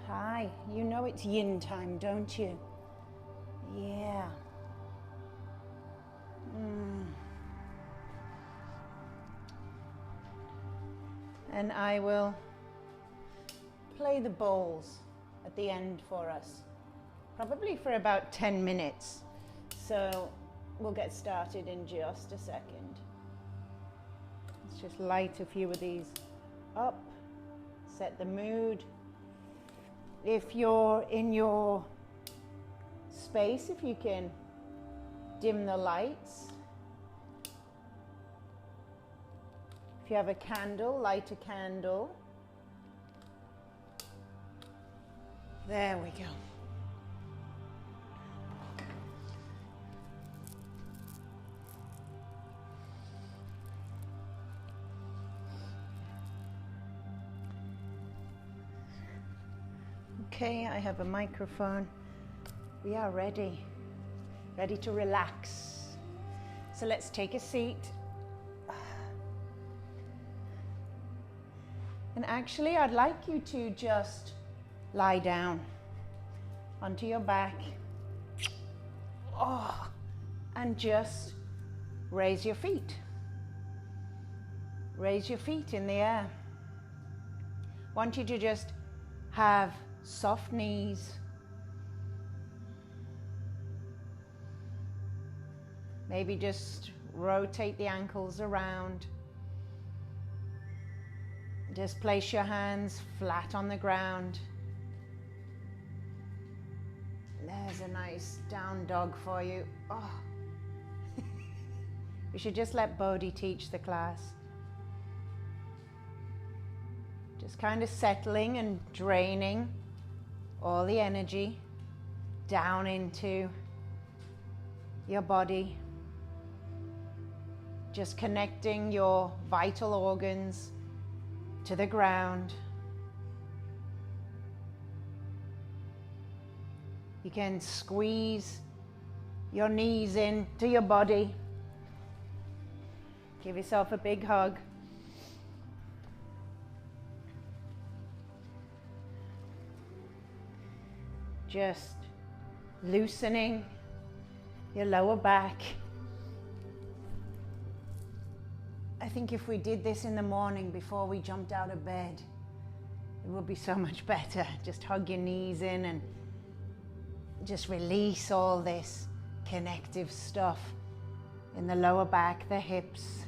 Hi, you know it's yin time, don't you? Yeah. And I will play the bowls at the end for us, probably for about 10 minutes. So we'll get started in just a second. Let's just light a few of these up, set the mood. If you're in your space, if you can dim the lights. If you have a candle, light a candle. There we go. Okay, I have a microphone. We are ready to relax. So let's take a seat. And actually, I'd like you to just lie down onto your back. And just raise your feet. Raise your feet in the air. I want you to just have soft knees. Maybe just rotate the ankles around. Just place your hands flat on the ground. There's a nice down dog for you. We should just let Bodhi teach the class. Just kind of settling and draining all the energy down into your body. Just connecting your vital organs to the ground. You can squeeze your knees into your body. Give yourself a big hug. Just loosening your lower back. I think if we did this in the morning before we jumped out of bed, it would be so much better. Just hug your knees in and just release all this connective stuff in the lower back, the hips.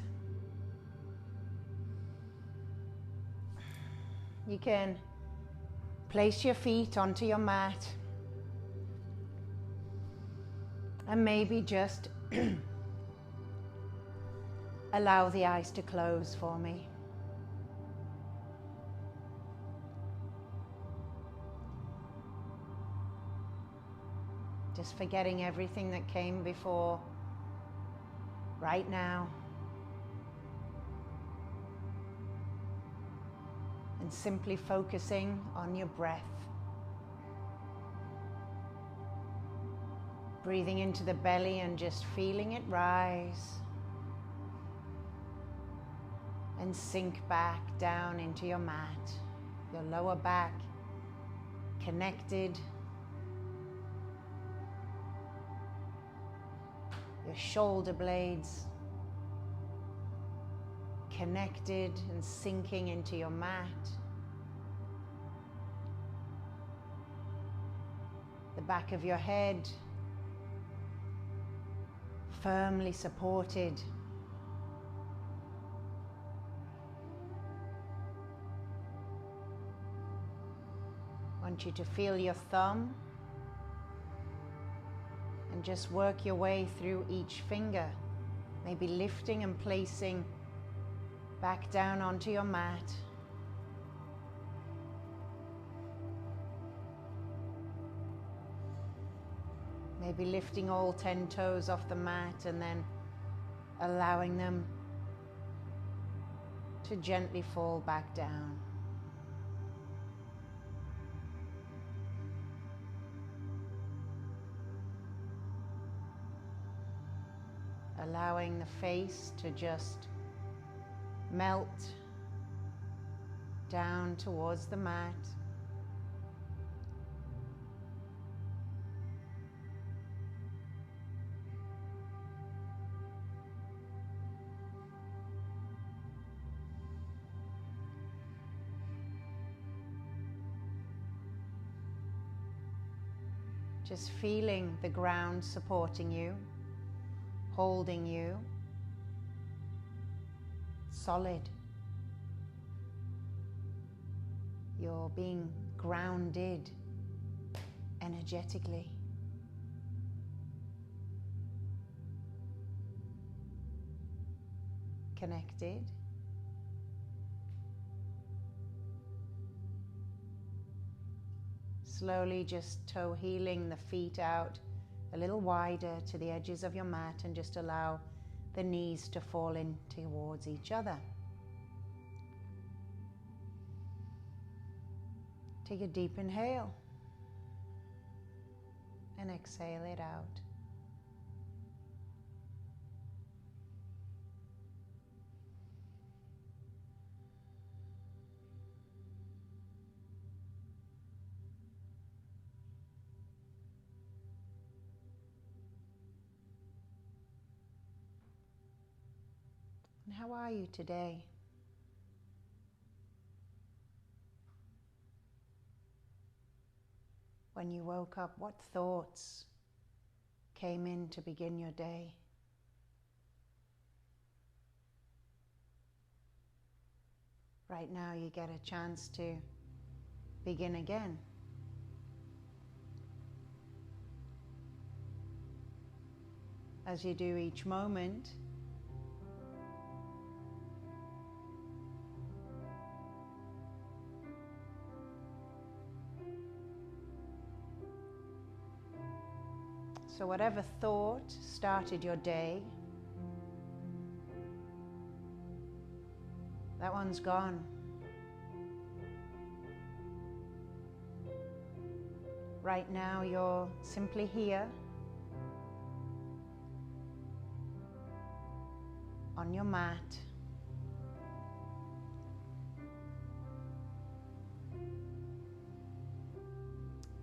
You can place your feet onto your mat and maybe just allow the eyes to close for me. Just forgetting everything that came before, right now. And simply focusing on your breath. Breathing into the belly and just feeling it rise. And sink back down into your mat, your lower back connected, your shoulder blades connected and sinking into your mat, the back of your head firmly supported. I want you to feel your thumb and just work your way through each finger, maybe lifting and placing back down onto your mat. Maybe lifting all 10 toes off the mat and then allowing them to gently fall back down. Allowing the face to just melt down towards the mat. Just feeling the ground supporting you, holding you, solid. You're being grounded energetically. Connected. Slowly just toe heeling the feet out a little wider to the edges of your mat and just allow the knees to fall in towards each other. Take a deep inhale and exhale it out. And how are you today? When you woke up, what thoughts came in to begin your day? Right now you get a chance to begin again. As you do each moment, so whatever thought started your day, that one's gone. Right now you're simply here on your mat,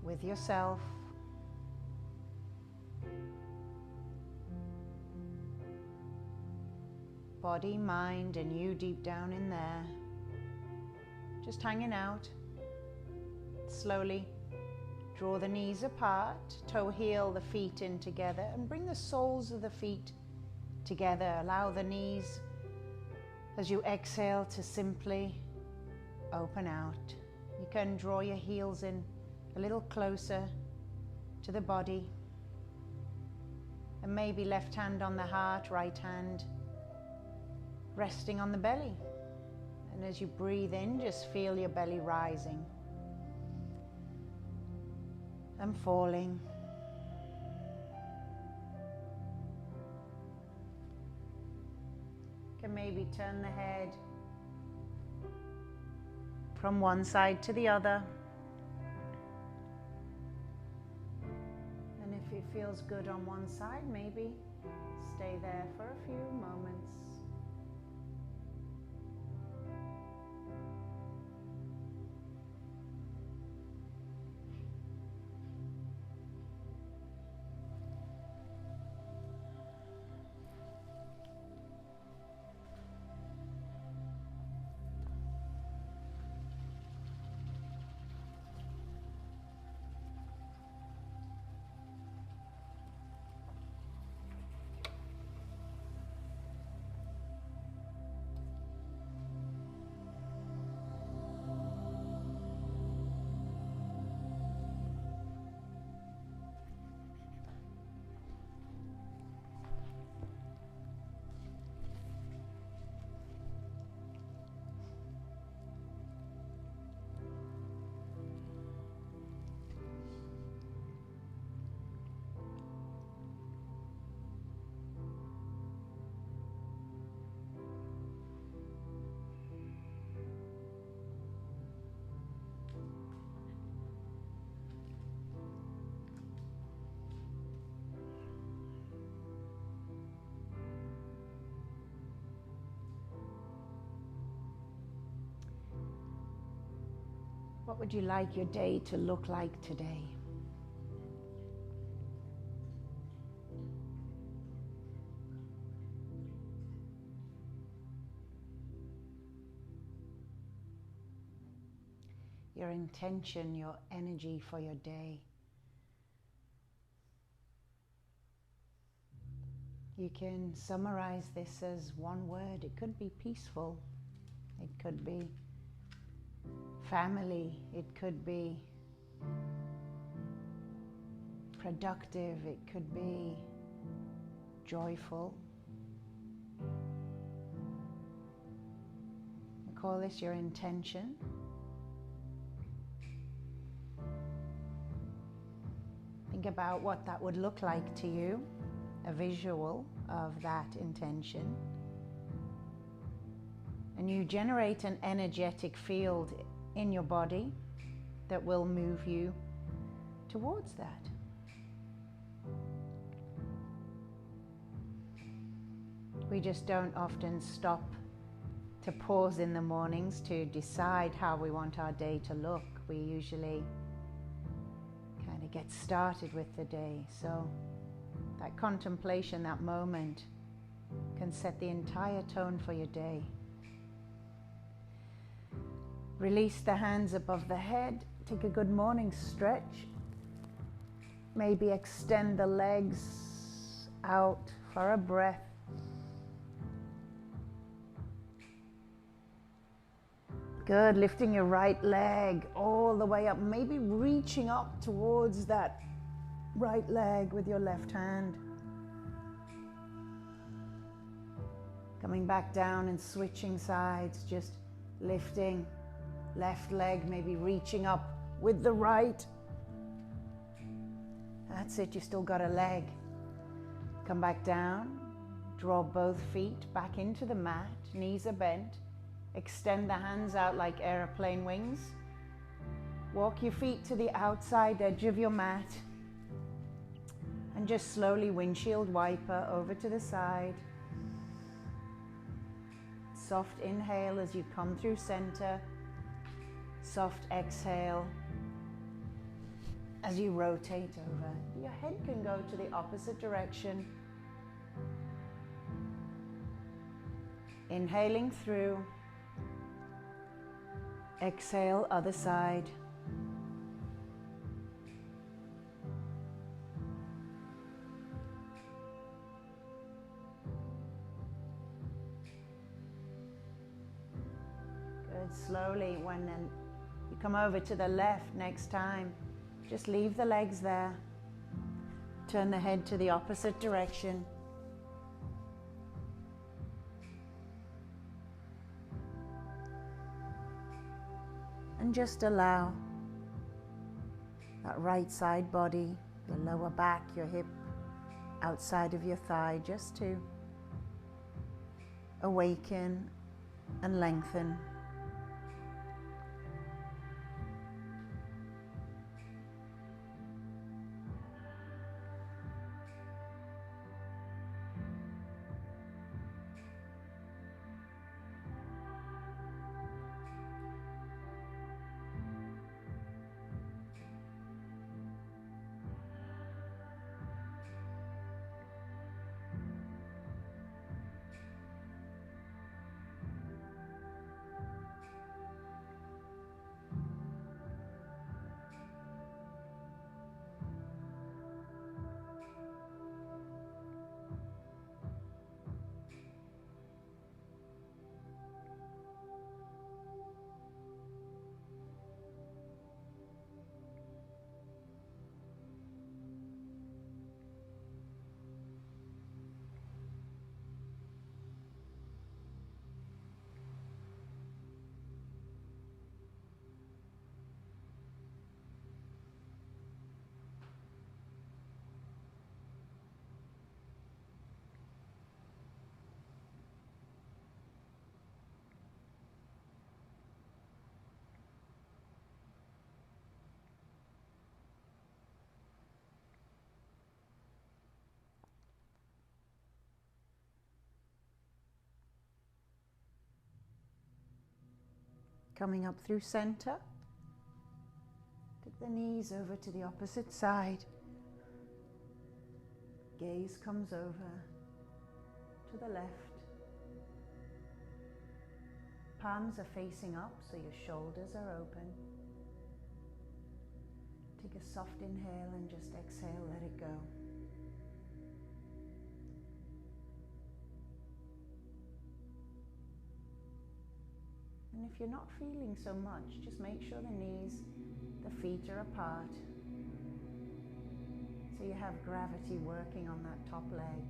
with yourself, body, mind, and you deep down in there, just hanging out. Slowly draw the knees apart, toe heel the feet in together, and bring the soles of the feet together. Allow the knees, as you exhale, to simply open out. You can draw your heels in a little closer to the body, and maybe left hand on the heart, right hand resting on the belly. And as you breathe in, just feel your belly rising and falling. You can maybe turn the head from one side to the other. And if it feels good on one side, maybe stay there for a few moments. What would you like your day to look like today? Your intention, your energy for your day. You can summarize this as one word. It could be peaceful. It could be family. It could be productive. It could be joyful. Call this your intention. Think about what that would look like to you, a visual of that intention. And you generate an energetic field in your body that will move you towards that. We just don't often stop to pause in the mornings to decide how we want our day to look. We usually kind of get started with the day. So that contemplation, that moment, can set the entire tone for your day. Release the hands above the head. Take a good morning stretch. Maybe extend the legs out for a breath. Good, lifting your right leg all the way up, maybe reaching up towards that right leg with your left hand. Coming back down and switching sides, just lifting left leg, maybe reaching up with the right. That's it, you still got a leg. Come back down, draw both feet back into the mat, knees are bent. Extend the hands out like airplane wings. Walk your feet to the outside edge of your mat. And just slowly windshield wiper over to the side. Soft inhale as you come through center. Soft exhale as you rotate over. Your head can go to the opposite direction. Inhaling through. Exhale, other side. Good. Slowly, when you come over to the left next time, just leave the legs there. Turn the head to the opposite direction. And just allow that right side body, your lower back, your hip, outside of your thigh, just to awaken and lengthen. Coming up through center. Take the knees over to the opposite side. Gaze comes over to the left. Palms are facing up, so your shoulders are open. Take a soft inhale and just exhale, let it go. And if you're not feeling so much, just make sure the feet are apart. So you have gravity working on that top leg.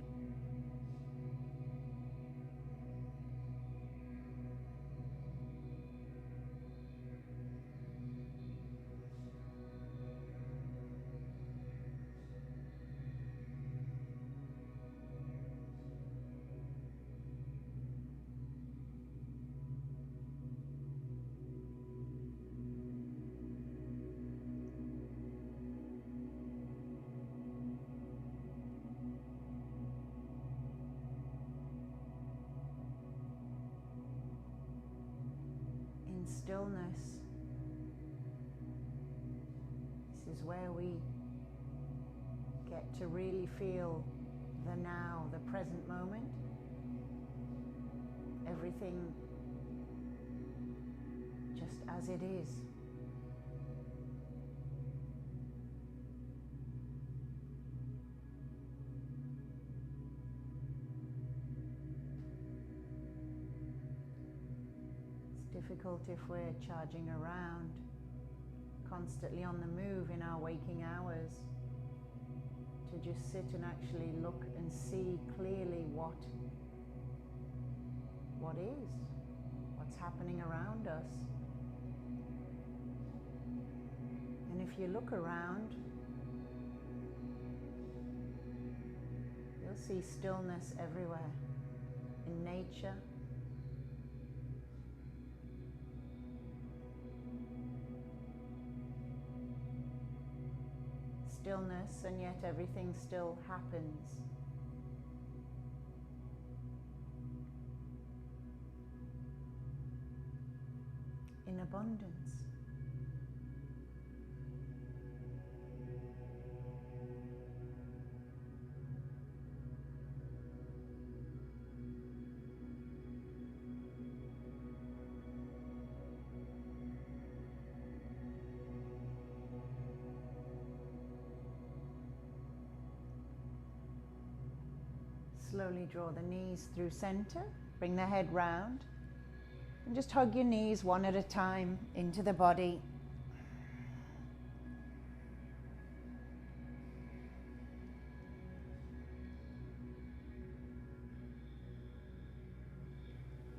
Stillness. This is where we get to really feel the now, the present moment. Everything just as it is. Difficult if we're charging around, constantly on the move in our waking hours, to just sit and actually look and see clearly what is, what's happening around us. And if you look around, you'll see stillness everywhere, in nature, stillness, and yet everything still happens. In abundance. Slowly draw the knees through center, bring the head round, and just hug your knees one at a time into the body.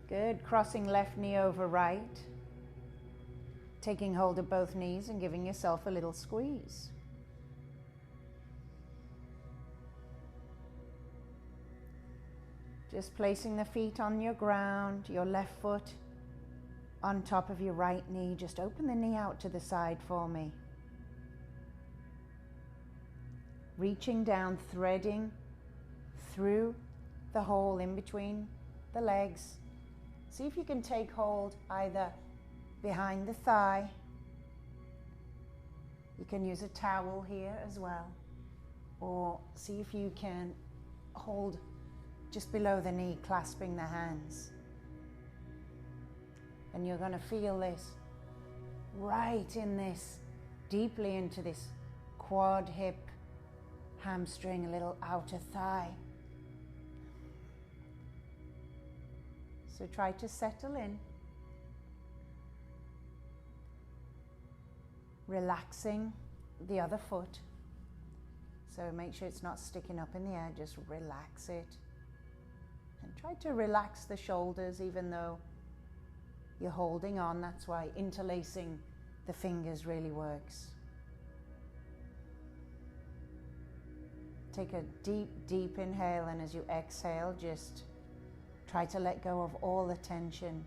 Good, crossing left knee over right, taking hold of both knees and giving yourself a little squeeze. Just placing the feet on your ground, your left foot on top of your right knee. Just open the knee out to the side for me. Reaching down, threading through the hole in between the legs. See if you can take hold either behind the thigh. You can use a towel here as well. Or see if you can hold just below the knee, clasping the hands. And you're going to feel this right in this, deeply into this quad, hip, hamstring, a little outer thigh. So try to settle in. Relaxing the other foot. So make sure it's not sticking up in the air, just relax it. And try to relax the shoulders even though you're holding on. That's why interlacing the fingers really works. Take a deep, deep inhale, and as you exhale, just try to let go of all the tension.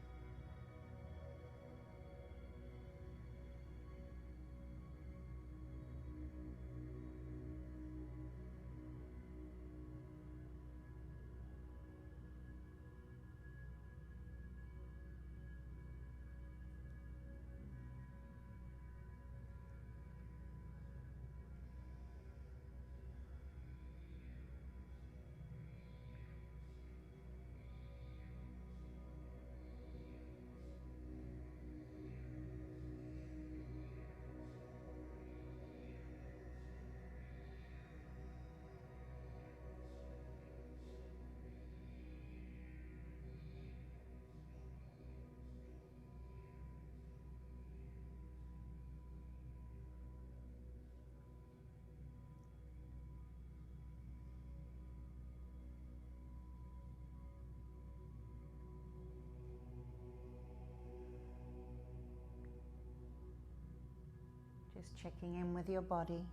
Just checking in with your body,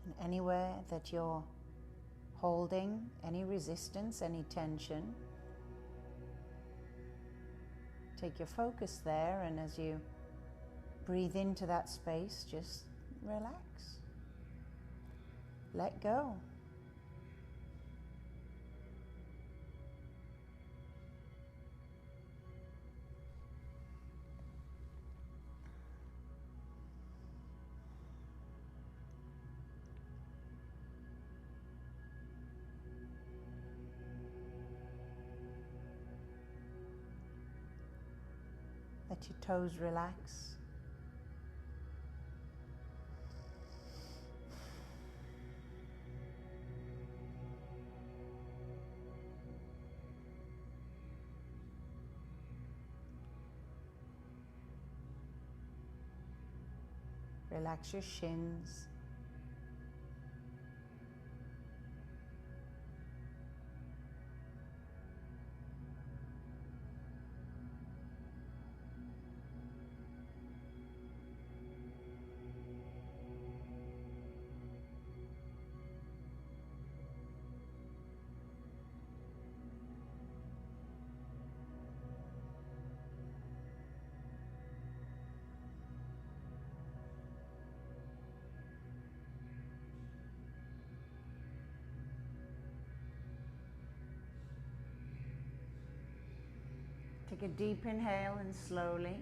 and anywhere that you're holding any resistance, any tension, take your focus there, and as you breathe into that space, just relax. Let go. Let your toes relax. Relax your shins. Take a deep inhale and slowly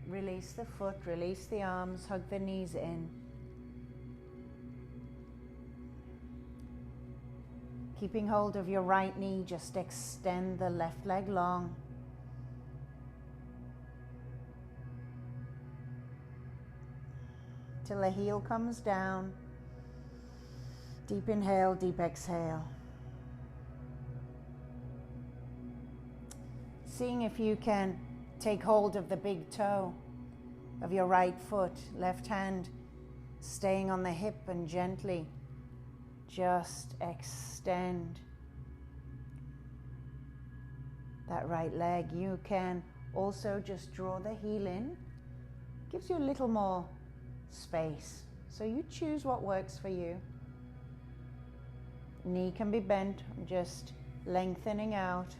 release the foot, release the arms, hug the knees in. Keeping hold of your right knee, just extend the left leg long. Till the heel comes down. Deep inhale, deep exhale. Seeing if you can take hold of the big toe of your right foot, left hand staying on the hip, and gently just extend that right leg. You can also just draw the heel in. Gives you a little more space. So you choose what works for you. Knee can be bent, just lengthening out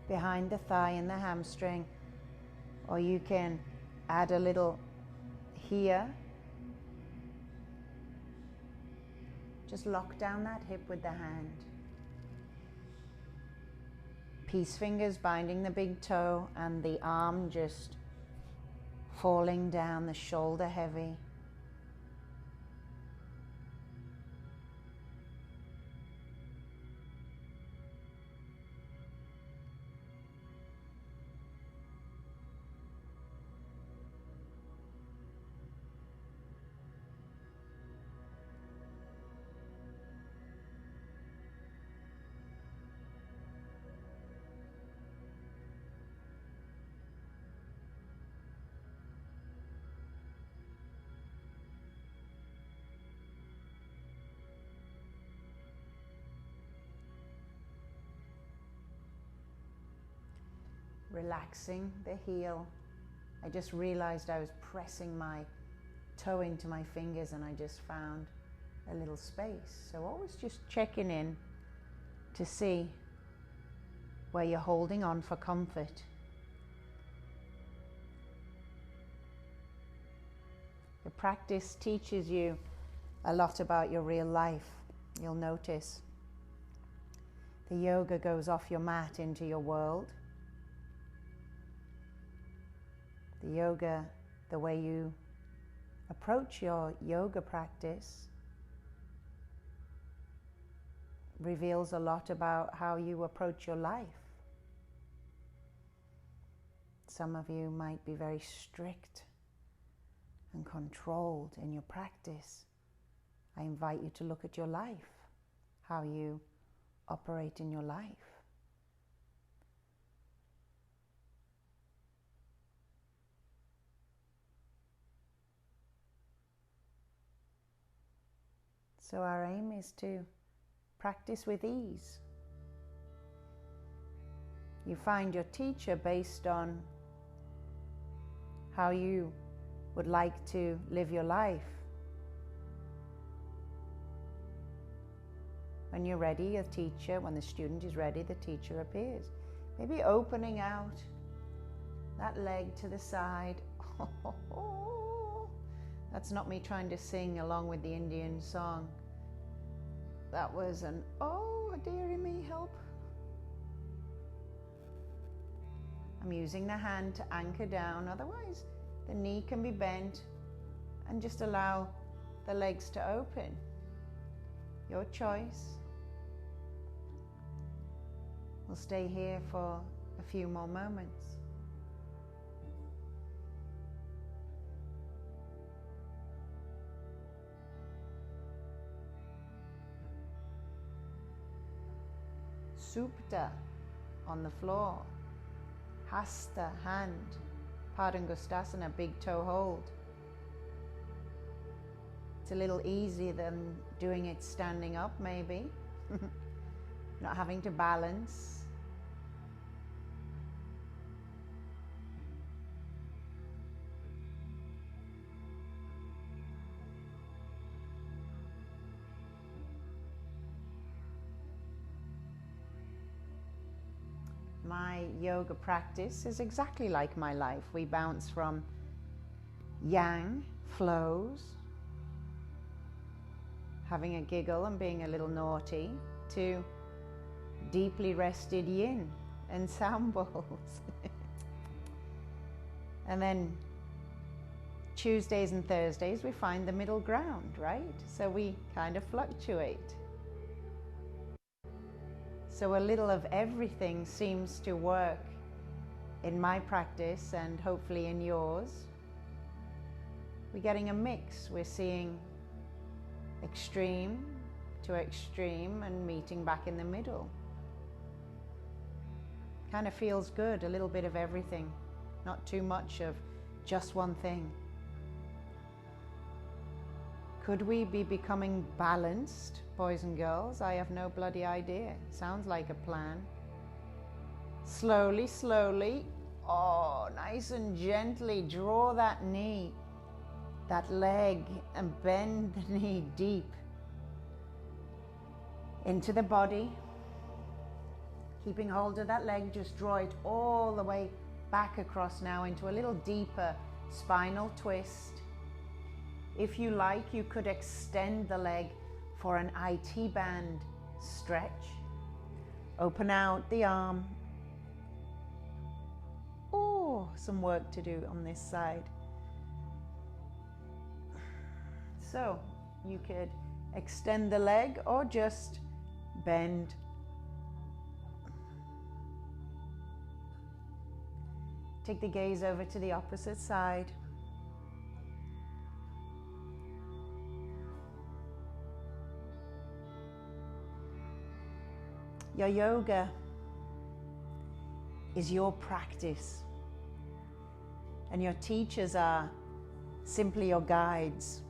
behind the thigh and the hamstring, or you can add a little here. Just lock down that hip with the hand. Peace fingers binding the big toe, and the arm just falling down, the shoulder heavy. Relaxing the heel. I just realized I was pressing my toe into my fingers, and I just found a little space. So always just checking in to see where you're holding on for comfort. The practice teaches you a lot about your real life. You'll notice the yoga goes off your mat into your world. The yoga, the way you approach your yoga practice, reveals a lot about how you approach your life. Some of you might be very strict and controlled in your practice. I invite you to look at your life, how you operate in your life. So our aim is to practice with ease. You find your teacher based on how you would like to live your life. When you're ready, a teacher, when the student is ready, the teacher appears. Maybe opening out that leg to the side. That's not me trying to sing along with the Indian song. That was an, oh dearie me, help. I'm using the hand to anchor down, otherwise the knee can be bent, and just allow the legs to open. Your choice. We'll stay here for a few more moments. Supta on the floor. Hasta, hand. Padangustasana, big toe hold. It's a little easier than doing it standing up, maybe. Not having to balance. My yoga practice is exactly like my life. We bounce from yang, flows, having a giggle and being a little naughty, to deeply rested yin and sound bowls. And then Tuesdays and Thursdays we find the middle ground, right? So we kind of fluctuate. So a little of everything seems to work in my practice and hopefully in yours. We're getting a mix. We're seeing extreme to extreme and meeting back in the middle. Kind of feels good, a little bit of everything, not too much of just one thing. Could we be becoming balanced, boys and girls? I have no bloody idea. Sounds like a plan. Slowly, slowly, oh, nice and gently draw that knee, that leg, and bend the knee deep into the body. Keeping hold of that leg, just draw it all the way back across now into a little deeper spinal twist. If you like, you could extend the leg for an IT band stretch. Open out the arm. Oh, some work to do on this side. So you could extend the leg or just bend. Take the gaze over to the opposite side. Your yoga is your practice, and your teachers are simply your guides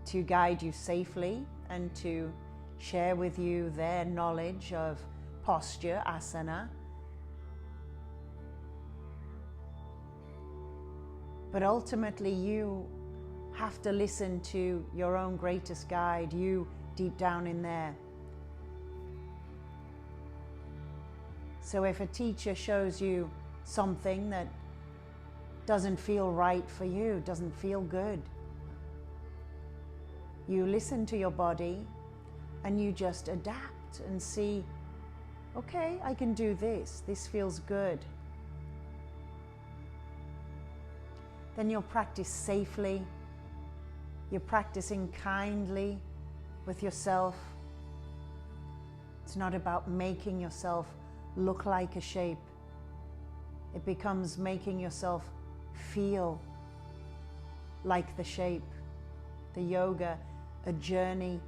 to guide you safely and to share with you their knowledge of posture, asana. But ultimately you have to listen to your own greatest guide, you deep down in there. So if a teacher shows you something that doesn't feel right for you, doesn't feel good, you listen to your body and you just adapt and see, okay, I can do this. This feels good. Then you'll practice safely. You're practicing kindly with yourself. It's not about making yourself look like a shape. It becomes making yourself feel like the shape. The yoga, a journey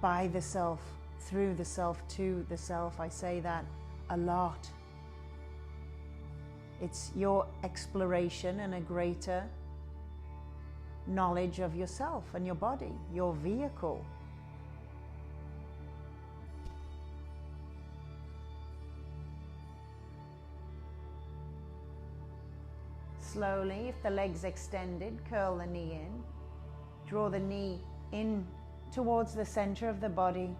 by the self, through the self, to the self. I say that a lot. It's your exploration and a greater knowledge of yourself and your body, your vehicle. Slowly, if the leg's extended, curl the knee in. Draw the knee in towards the center of the body.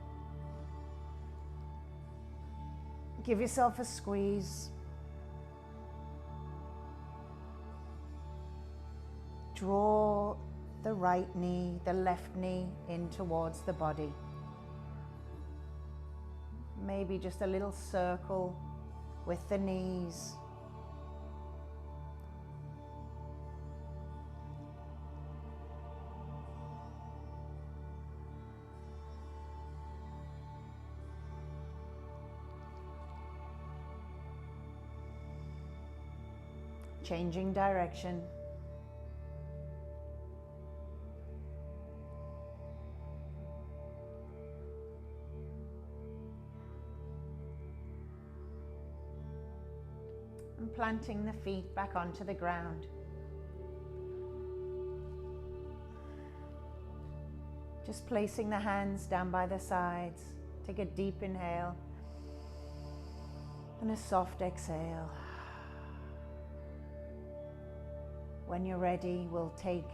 Give yourself a squeeze. Draw the right knee, the left knee in towards the body. Maybe just a little circle with the knees. Changing direction. And planting the feet back onto the ground. Just placing the hands down by the sides. Take a deep inhale and a soft exhale. When you're ready, we'll take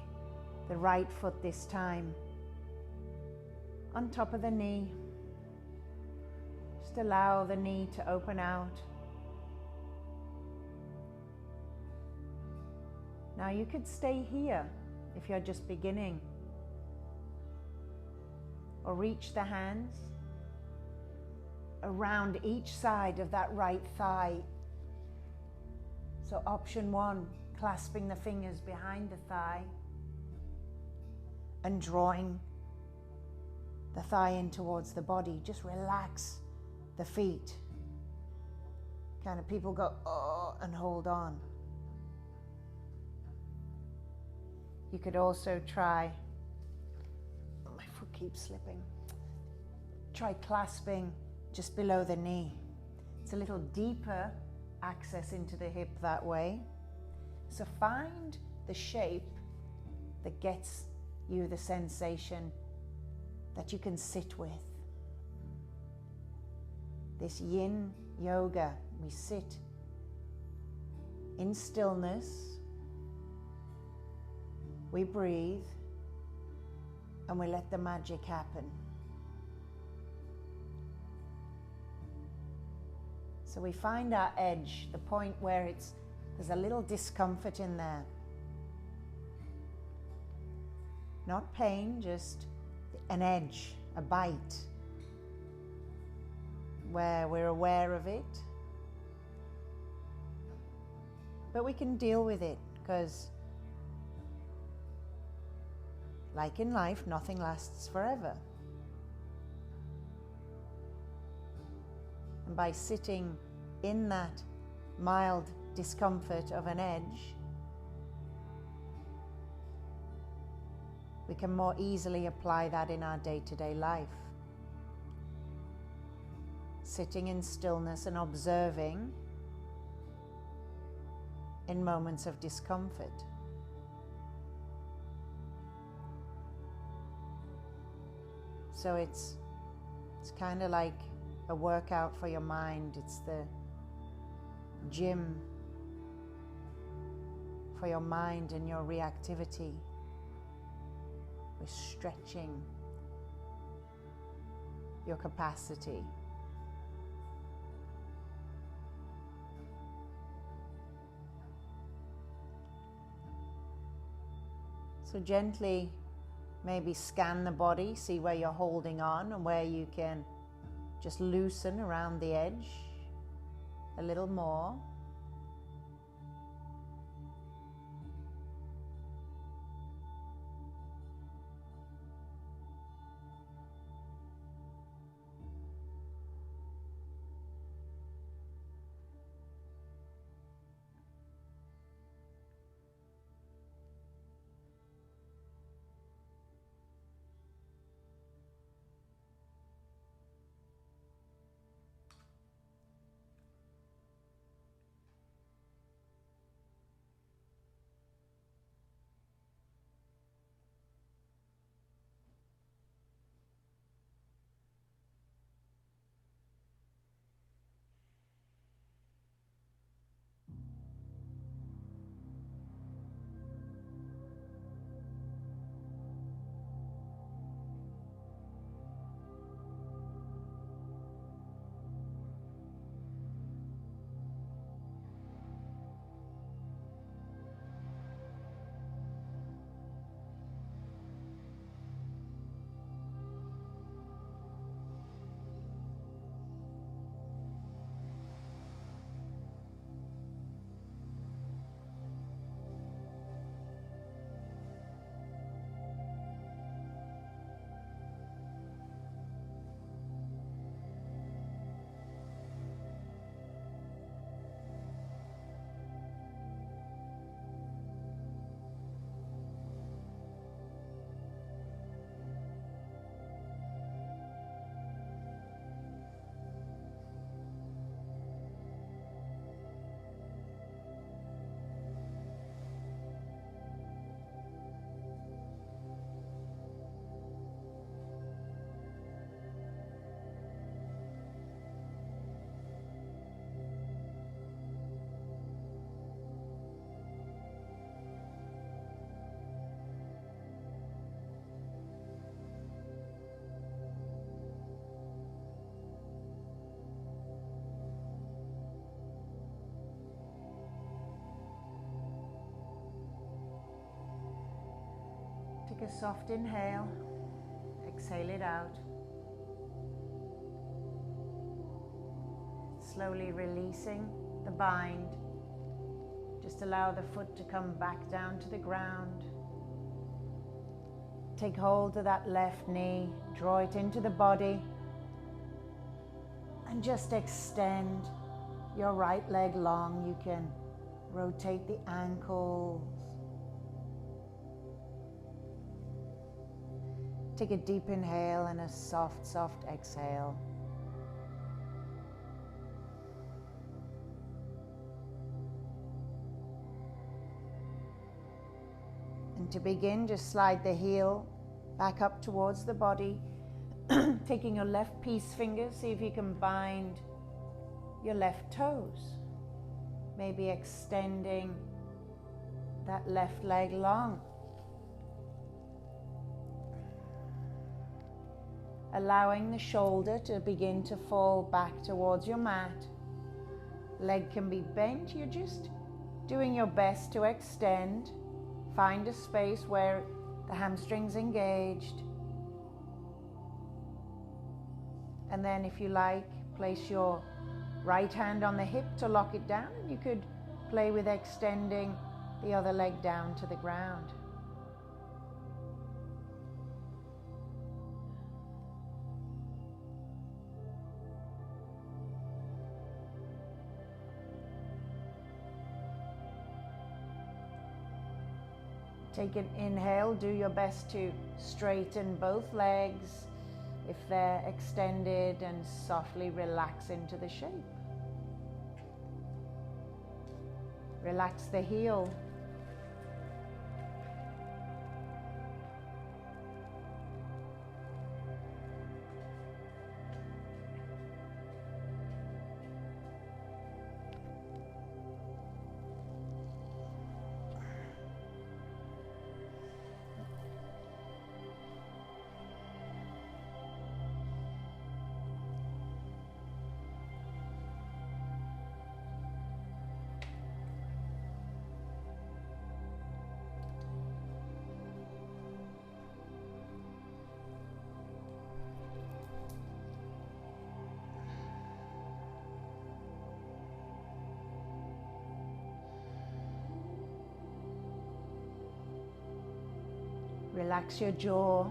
the right foot this time on top of the knee. Just allow the knee to open out. Now you could stay here if you're just beginning, or reach the hands around each side of that right thigh. So option 1, clasping the fingers behind the thigh and drawing the thigh in towards the body. Just relax the feet. Kind of people go, oh, and hold on. You could also try, oh, my foot keeps slipping. Try clasping just below the knee. It's a little deeper access into the hip that way. So find the shape that gets you the sensation that you can sit with. This yin yoga, we sit in stillness, we breathe, and we let the magic happen. So we find our edge, the point where there's a little discomfort in there. Not pain, just an edge, a bite, where we're aware of it. But we can deal with it, because like in life, nothing lasts forever. And by sitting in that mild discomfort of an edge, we can more easily apply that in our day-to-day life. Sitting in stillness and observing in moments of discomfort. So it's kind of like a workout for your mind. It's the gym for your mind and your reactivity. We're stretching your capacity. So gently, maybe scan the body, see where you're holding on and where you can just loosen around the edge a little more. soft inhale, exhale it out. Slowly releasing the bind. Just allow the foot to come back down to the ground. Take hold of that left knee, draw it into the body, and just extend your right leg long. You can rotate the ankles. Take a deep inhale and a soft, soft exhale. And to begin, just slide the heel back up towards the body, taking your left peace finger, see if you can bind your left toes, maybe extending that left leg long. Allowing the shoulder to begin to fall back towards your mat. Leg can be bent, you're just doing your best to extend. Find a space where the hamstring's engaged. And then if you like, place your right hand on the hip to lock it down, and you could play with extending the other leg down to the ground. Take an inhale, do your best to straighten both legs if they're extended, and softly relax into the shape. Relax the heel. Relax your jaw.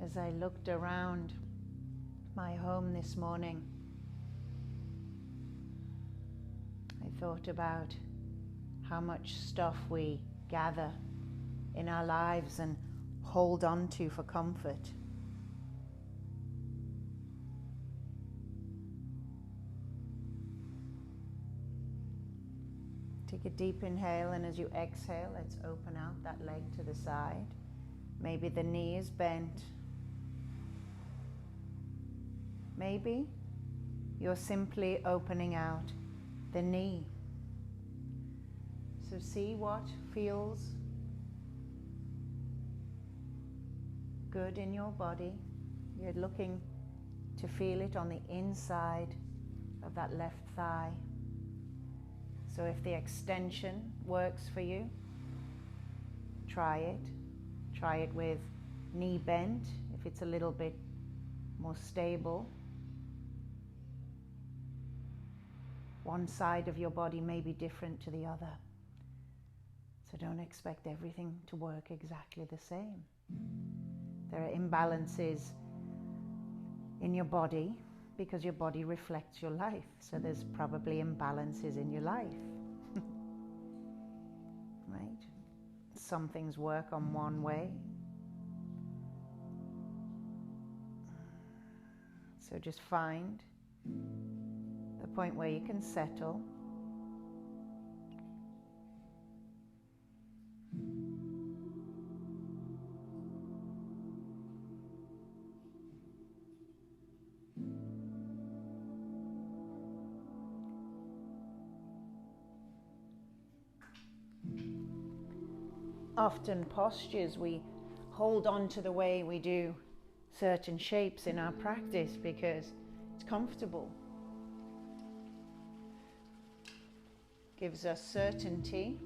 As I looked around my home this morning, I thought about how much stuff we gather in our lives and hold on to for comfort. Take a deep inhale, and as you exhale, let's open out that leg to the side. Maybe the knee is bent. Maybe you're simply opening out the knee. So see what feels good in your body. You're looking to feel it on the inside of that left thigh. So if the extension works for you, try it. Try it with knee bent if it's a little bit more stable. One side of your body may be different to the other. So don't expect everything to work exactly the same. There are imbalances in your body because your body reflects your life. So there's probably imbalances in your life. Right? Some things work on one way. So just find the point where you can settle. Often postures, we hold on to the way we do certain shapes in our practice because it's comfortable. Gives us certainty,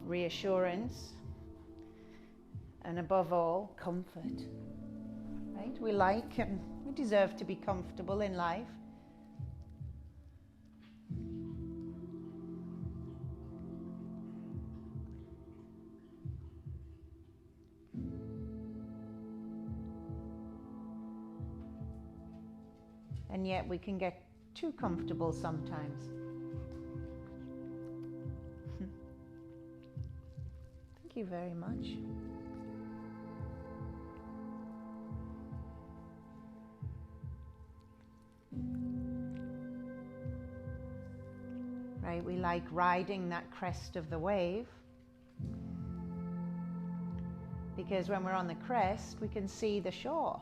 reassurance, and above all, comfort. Right? We like and we deserve to be comfortable in life. And yet we can get too comfortable sometimes. Thank you very much. Right, we like riding that crest of the wave because when we're on the crest, we can see the shore.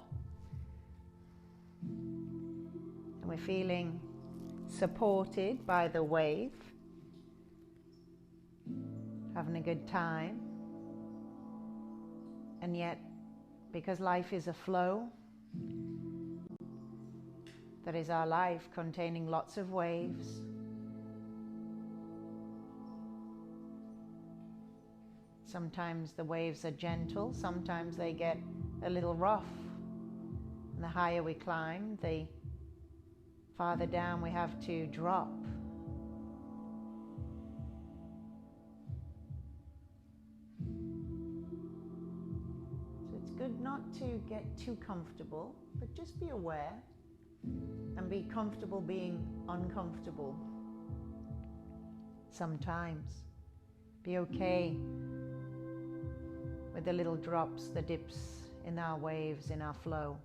And we're feeling supported by the wave, having a good time. And yet, because life is a flow, that is our life containing lots of waves. Sometimes the waves are gentle, sometimes they get a little rough. And the higher we climb, the farther down we have to drop. So it's good not to get too comfortable, but just be aware and be comfortable being uncomfortable. Sometimes be okay with the little drops, the dips in our waves, in our flow.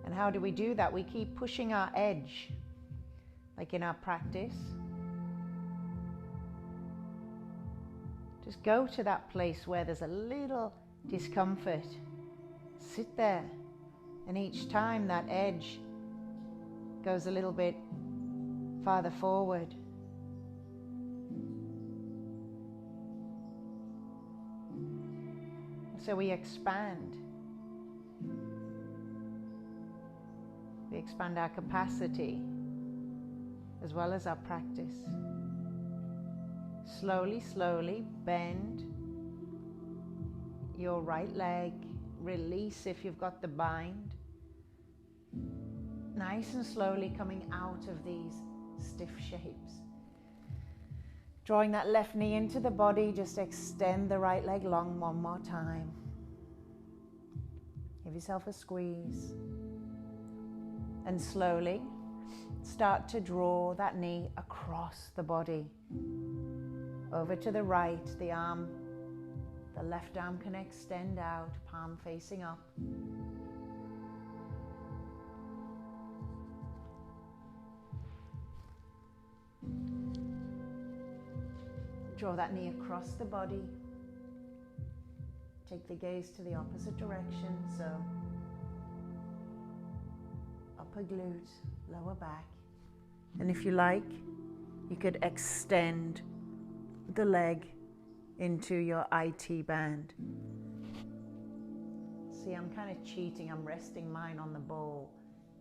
And how do we do that? We keep pushing our edge, like in our practice. Just go to that place where there's a little discomfort. Sit there, and each time that edge goes a little bit farther forward, so we expand. We expand our capacity as well as our practice. Slowly, slowly bend your right leg. Release if you've got the bind. Nice and slowly coming out of these stiff shapes. Drawing that left knee into the body, just extend the right leg long one more time. Give yourself a squeeze. And slowly start to draw that knee across the body. Over to the right, the arm, the left arm can extend out, palm facing up. Draw that knee across the body. take the gaze to the opposite direction, so upper glute, lower back. And if you like, you could extend the leg into your IT band. See, I'm kind of cheating. I'm resting mine on the bowl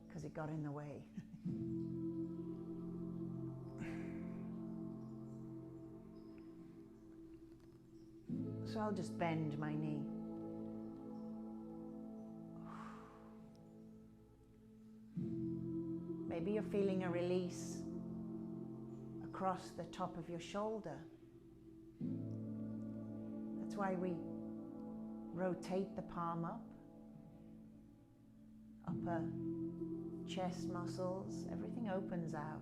because it got in the way. So I'll just bend my knee. Maybe you're feeling a release across the top of your shoulder. That's why we rotate the palm up. Upper chest muscles, everything opens out.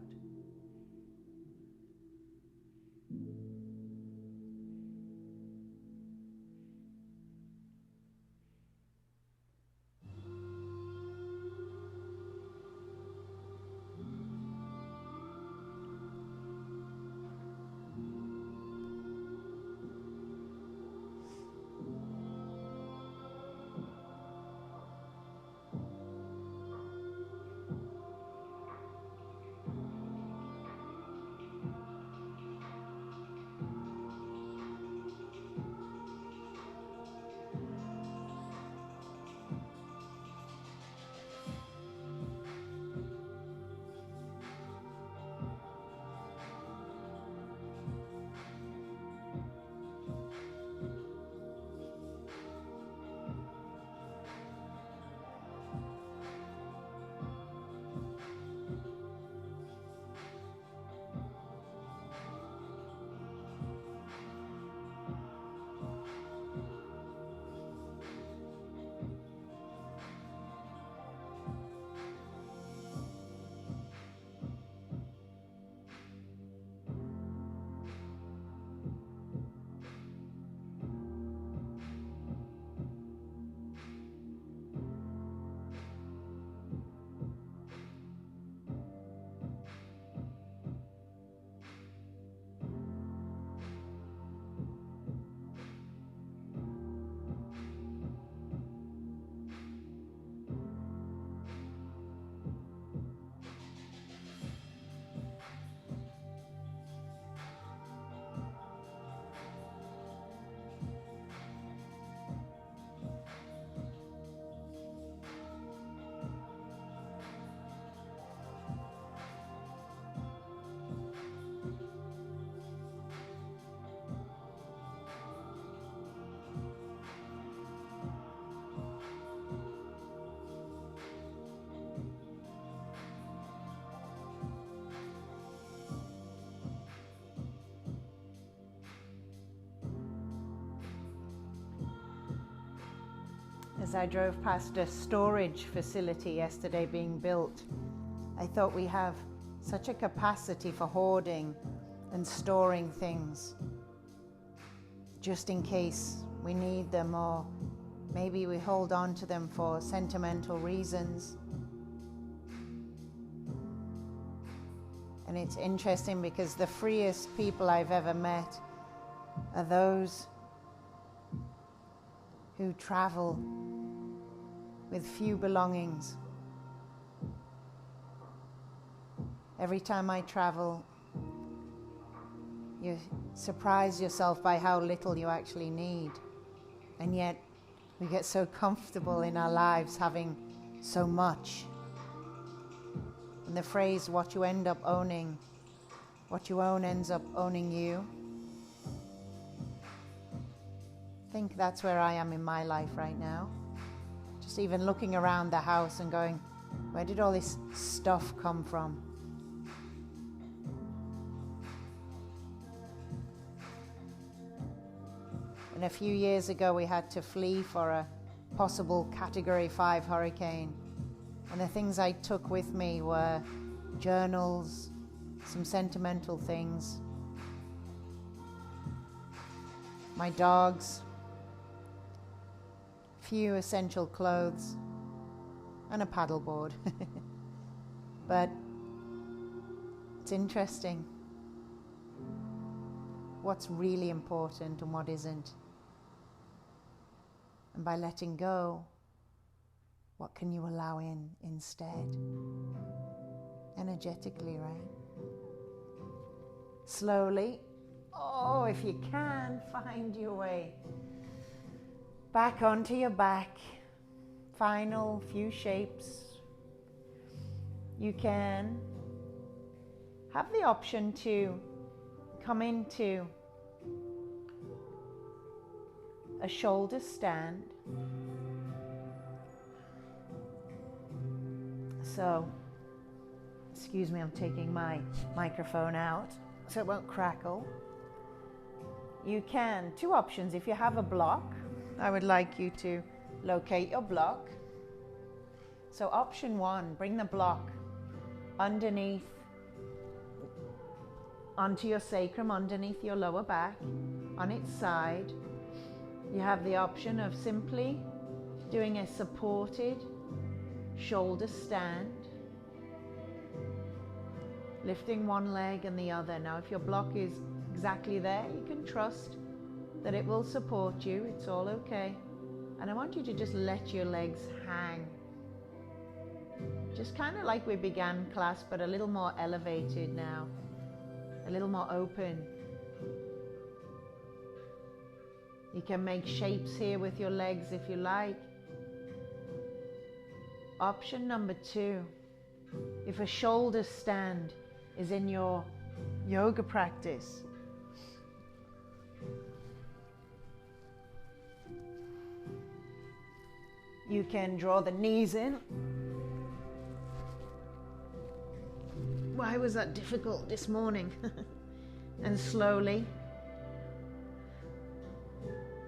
As I drove past a storage facility yesterday being built, I thought we have such a capacity for hoarding and storing things just in case we need them, or maybe we hold on to them for sentimental reasons. And it's interesting because the freest people I've ever met are those who travel with few belongings. Every time I travel, you surprise yourself by how little you actually need. And yet, we get so comfortable in our lives having so much. And the phrase, what you end up owning, what you own ends up owning you. I think that's where I am in my life right now. Just even looking around the house and going, where did all this stuff come from? And a few years ago we had to flee for a possible Category 5 hurricane. And the things I took with me were journals, some sentimental things, my dogs, few essential clothes, and a paddleboard. But it's interesting what's really important and what isn't. And by letting go, what can you allow in instead? Energetically, right? Slowly, oh, if you can, find your way back onto your back. Final few shapes. You can have the option to come into a shoulder stand. So, excuse me, I'm taking my microphone out so it won't crackle. You can, two options. If you have a block, I would like you to locate your block. So option one, bring the block underneath, onto your sacrum, underneath your lower back, on its side. You have the option of simply doing a supported shoulder stand, lifting one leg and the other. Now, if your block is exactly there, you can trust that it will support you. It's all okay. And I want you to just let your legs hang. Just kind of like we began class, but a little more elevated now, a little more open. You can make shapes here with your legs if you like. Option number two, if a shoulder stand is in your yoga practice, you can draw the knees in. Why was that difficult this morning? And slowly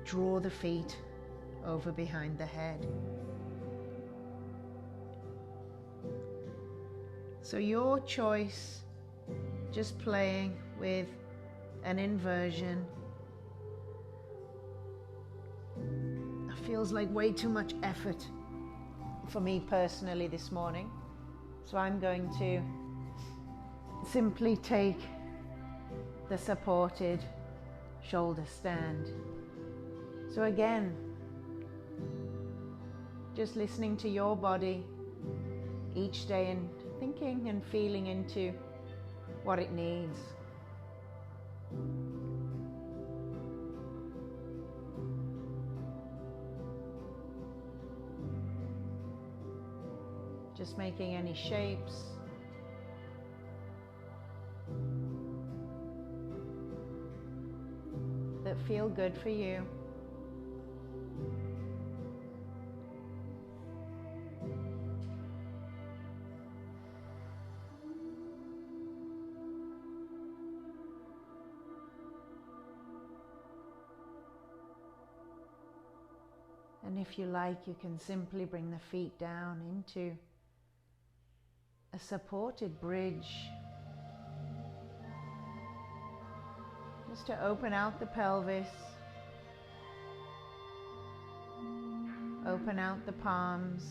draw the feet over behind the head. So your choice, just playing with an inversion. It feels like way too much effort for me personally this morning. So I'm going to simply take the supported shoulder stand. So again, just listening to your body each day and thinking and feeling into what it needs. Just making any shapes. That feel good for you. And if you like, you can simply bring the feet down into a supported bridge. Just to open out the pelvis, open out the palms.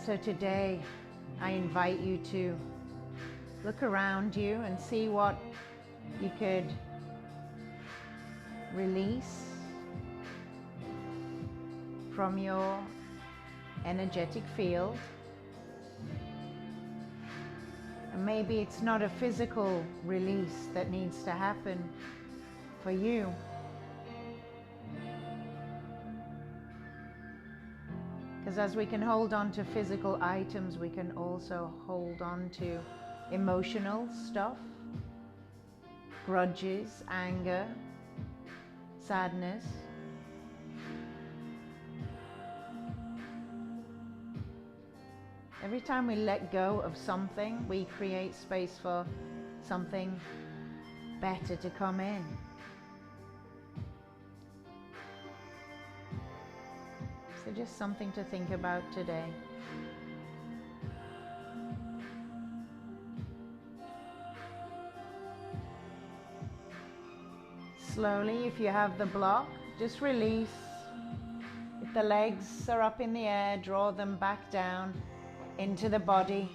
So today, I invite you to look around you and see what you could release from your energetic field. And maybe it's not a physical release that needs to happen for you. Because as we can hold on to physical items, we can also hold on to emotional stuff, grudges, anger, sadness. Every time we let go of something, we create space for something better to come in. So just something to think about today. Slowly, if you have the block, just release. If the legs are up in the air, draw them back down into the body.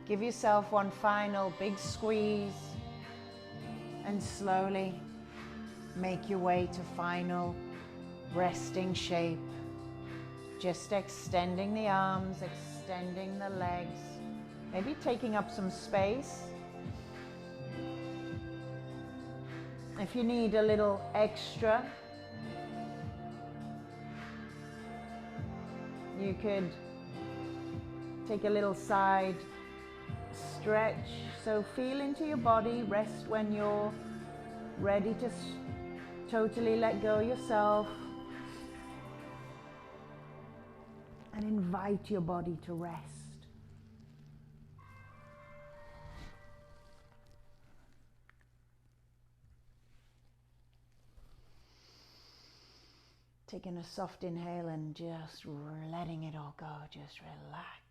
Give yourself one final big squeeze and slowly make your way to final resting shape. Just extending the arms, extending the legs, maybe taking up some space. If you need a little extra, you could take a little side stretch. So feel into your body, rest when you're ready to totally let go yourself. And invite your body to rest. Taking a soft inhale and just letting it all go, just relax.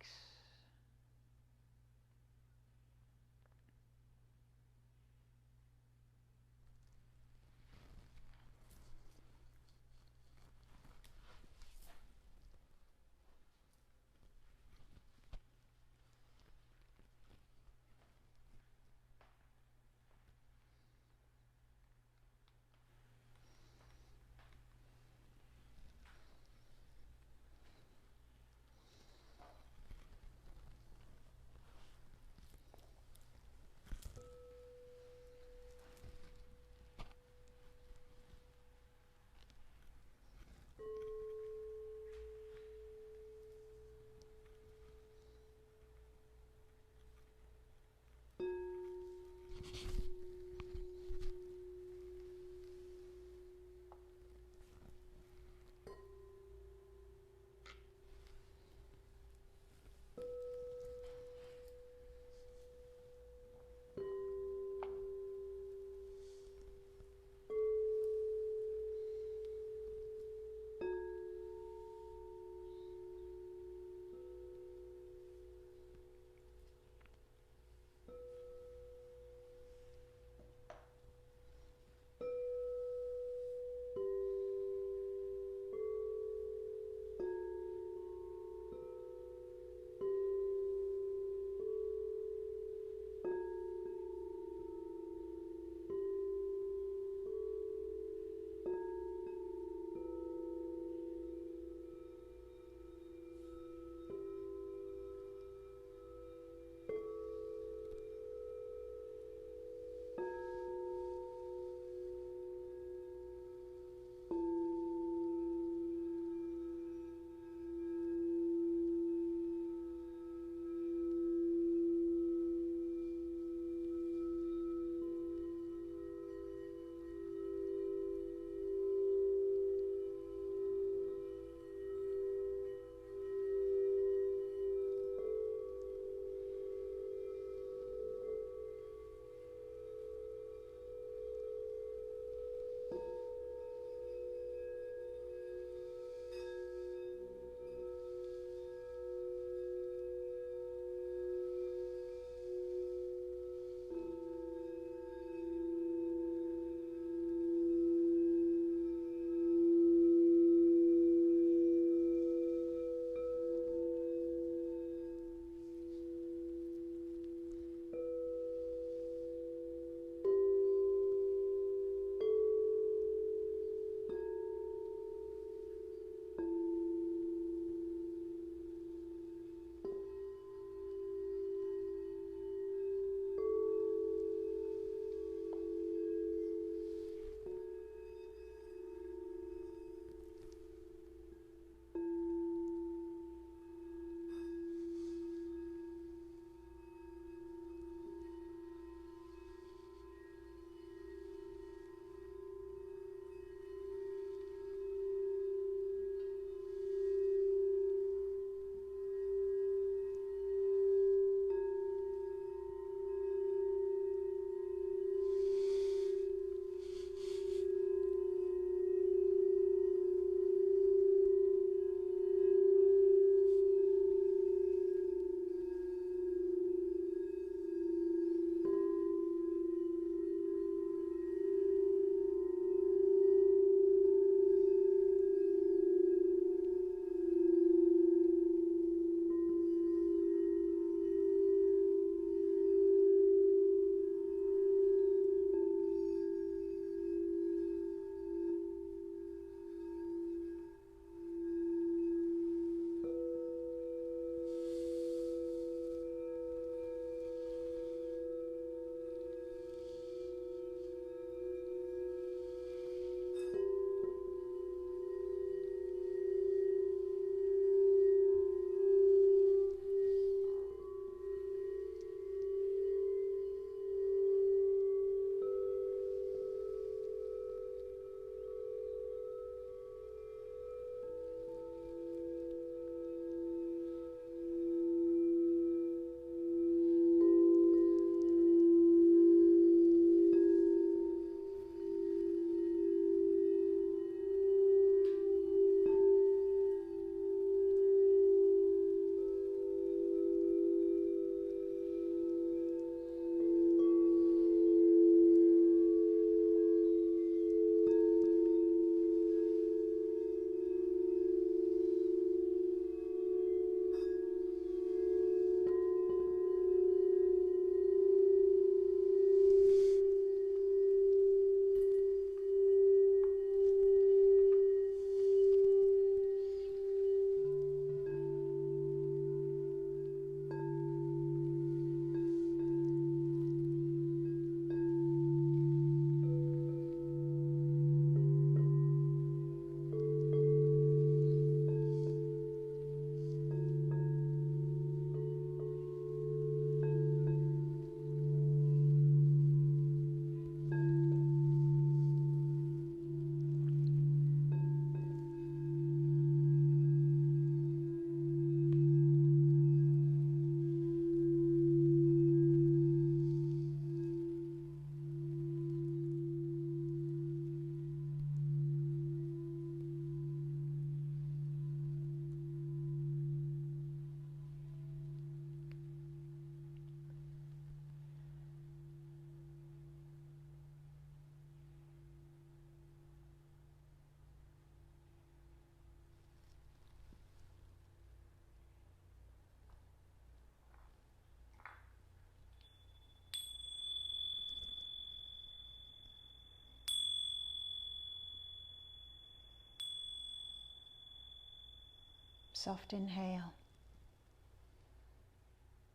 Soft inhale.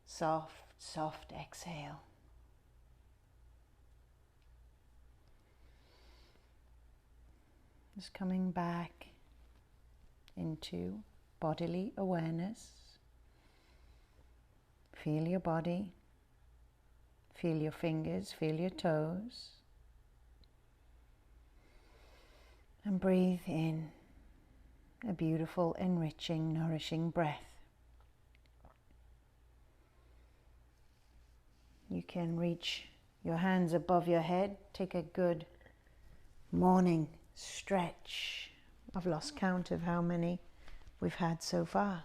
Soft, soft exhale. Just coming back into bodily awareness. Feel your body. Feel your fingers, feel your toes. And breathe in a beautiful, enriching, nourishing breath. You can reach your hands above your head. Take a good morning stretch. I've lost count of how many we've had so far.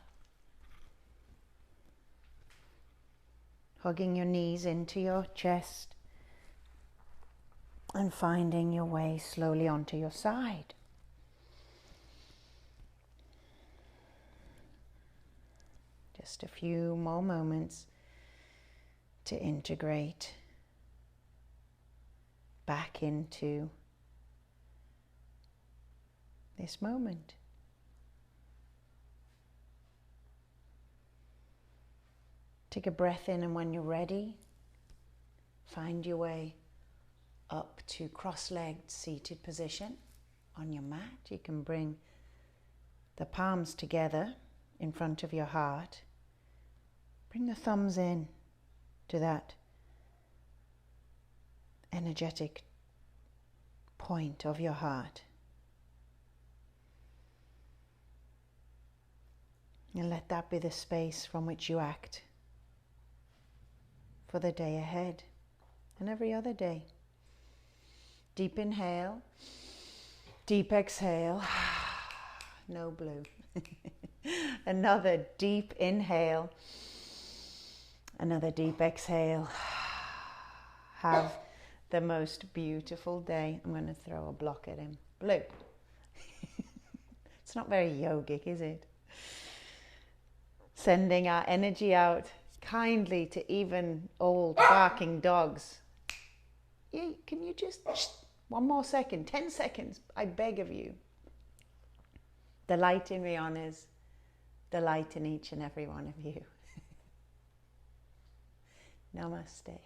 Hugging your knees into your chest and finding your way slowly onto your side. Just a few more moments to integrate back into this moment. Take a breath in, and when you're ready, find your way up to cross-legged seated position on your mat. You can bring the palms together in front of your heart. Bring the thumbs in to that energetic point of your heart. And let that be the space from which you act for the day ahead and every other day. Deep inhale, deep exhale. No blue. Another deep inhale, another deep exhale. Have the most beautiful day. I'm going to throw a block at him. Blue. It's not very yogic, is it? Sending our energy out kindly to even old barking dogs. Can you just, one more second, 10 seconds, I beg of you. The light in me honors the light in each and every one of you. Namaste.